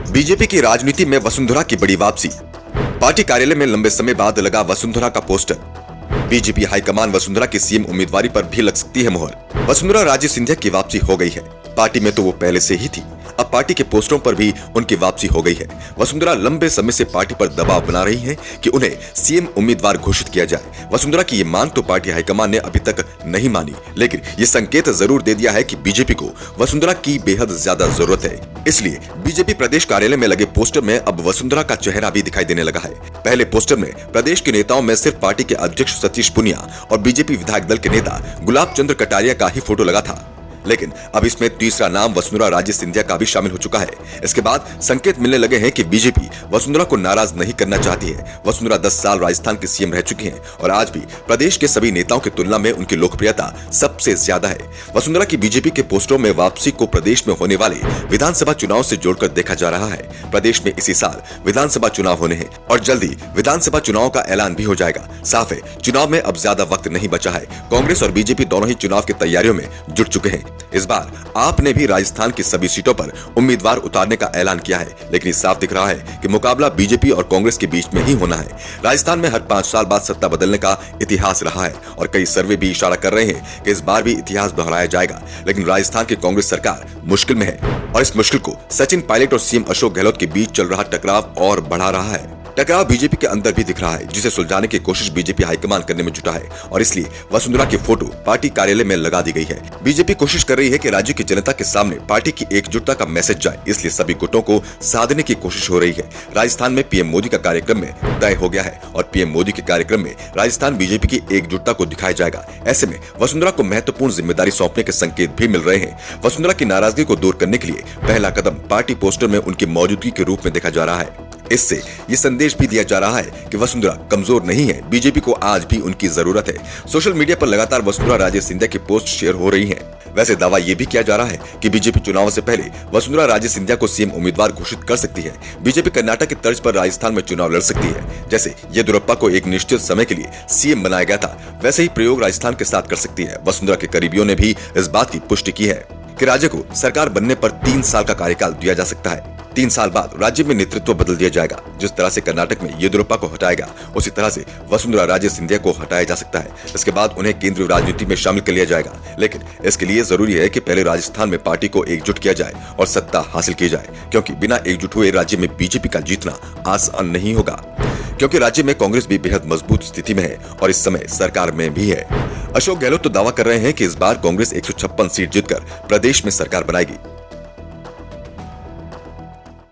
BJP की राजनीति में वसुंधरा की बड़ी वापसी। पार्टी कार्यालय में लंबे समय बाद लगा वसुंधरा का पोस्टर। बीजेपी हाईकमान वसुंधरा की सीएम उम्मीदवारी पर भी लग सकती है मोहर। वसुंधरा राजे सिंधिया की वापसी हो गई है। पार्टी में तो वो पहले से ही थी, अब पार्टी के पोस्टरों पर भी उनकी वापसी हो गई है। वसुंधरा लंबे समय से पार्टी पर दबाव बना रही हैं कि उन्हें सीएम उम्मीदवार घोषित किया जाए। वसुंधरा की ये मांग तो पार्टी हाईकमान ने अभी तक नहीं मानी, लेकिन ये संकेत जरूर दे दिया है कि बीजेपी को वसुंधरा की बेहद ज्यादा जरूरत है। इसलिए बीजेपी प्रदेश कार्यालय में लगे पोस्टर में अब वसुंधरा का चेहरा भी दिखाई देने लगा है। पहले पोस्टर में प्रदेश के नेताओं में सिर्फ पार्टी के अध्यक्ष सतीश पुनिया और बीजेपी विधायक दल के नेता गुलाब चंद्र कटारिया का ही फोटो लगा था, लेकिन अब इसमें तीसरा नाम वसुंधरा राजे सिंधिया का भी शामिल हो चुका है। इसके बाद संकेत मिलने लगे हैं कि बीजेपी वसुंधरा को नाराज नहीं करना चाहती है। वसुंधरा 10 साल राजस्थान की सीएम रह चुकी हैं और आज भी प्रदेश के सभी नेताओं की तुलना में उनकी लोकप्रियता सबसे ज्यादा है। वसुंधरा की बीजेपी के पोस्टरों में वापसी को प्रदेश में होने वाले विधानसभा चुनाव से जोड़कर देखा जा रहा है। प्रदेश में इसी साल विधानसभा चुनाव होने हैं और जल्दी विधानसभा चुनाव का ऐलान भी हो जाएगा। साफ है, चुनाव में अब ज्यादा वक्त नहीं बचा है। कांग्रेस और बीजेपी दोनों ही चुनाव की तैयारियों में जुट चुके हैं। इस बार आप ने भी राजस्थान की सभी सीटों पर उम्मीदवार उतारने का ऐलान किया है, लेकिन साफ दिख रहा है कि मुकाबला बीजेपी और कांग्रेस के बीच में ही होना है। राजस्थान में हर 5 साल बाद सत्ता बदलने का इतिहास रहा है और कई सर्वे भी इशारा कर रहे हैं कि इस बार भी इतिहास दोहराया जाएगा। लेकिन राजस्थान की कांग्रेस सरकार मुश्किल में है और इस मुश्किल को सचिन पायलट और सीएम अशोक गहलोत के बीच चल रहा टकराव और बढ़ा रहा है। टकराव बीजेपी के अंदर भी दिख रहा है, जिसे सुलझाने की कोशिश बीजेपी हाईकमान करने में जुटा है और इसलिए वसुंधरा की फोटो पार्टी कार्यालय में लगा दी गई है। बीजेपी कोशिश कर रही है कि राज्य की जनता के सामने पार्टी की एकजुटता का मैसेज जाए, इसलिए सभी गुटों को साधने की कोशिश हो रही है। राजस्थान में पीएम मोदी का कार्यक्रम में तय हो गया है और पीएम मोदी के कार्यक्रम में राजस्थान बीजेपी की एकजुटता को दिखाया जाएगा। ऐसे में वसुंधरा को महत्वपूर्ण जिम्मेदारी सौंपने के संकेत भी मिल रहे हैं। वसुंधरा की नाराजगी को दूर करने के लिए पहला कदम पार्टी पोस्टर में उनकी मौजूदगी के रूप में देखा जा रहा है। इससे ये संदेश भी दिया जा रहा है कि वसुंधरा कमजोर नहीं है, बीजेपी को आज भी उनकी जरूरत है। सोशल मीडिया पर लगातार वसुंधरा राजे सिंधिया की पोस्ट शेयर हो रही हैं। वैसे दावा ये भी किया जा रहा है कि बीजेपी चुनाव से पहले वसुंधरा राजे सिंधिया को सीएम उम्मीदवार घोषित कर सकती है। बीजेपी कर्नाटक की तर्ज पर राजस्थान में चुनाव लड़ सकती है। जैसे येदियुरप्पा को एक निश्चित समय के लिए सीएम बनाया गया था, वैसे ही प्रयोग राजस्थान के साथ कर सकती है। वसुंधरा के करीबियों ने भी इस बात की पुष्टि की है कि राज्य को सरकार बनने पर 3 साल का कार्यकाल दिया जा सकता है। 3 साल बाद राज्य में नेतृत्व बदल दिया जाएगा। जिस तरह से कर्नाटक में येदियुरप्पा को हटाया गया, उसी तरह से वसुंधरा राजे सिंधिया को हटाया जा सकता है। इसके बाद उन्हें केंद्रीय राजनीति में शामिल कर लिया जाएगा, लेकिन इसके लिए जरूरी है कि पहले राजस्थान में पार्टी को एकजुट किया जाए और सत्ता हासिल की जाए, क्योंकि बिना एकजुट हुए राज्य में बीजेपी का जीतना आसान नहीं होगा, क्योंकि राज्य में कांग्रेस भी बेहद मजबूत स्थिति में है और इस समय सरकार में भी है। अशोक गहलोत तो दावा कर रहे हैं कि इस बार कांग्रेस 156 सीट जीतकर प्रदेश में सरकार बनाएगी।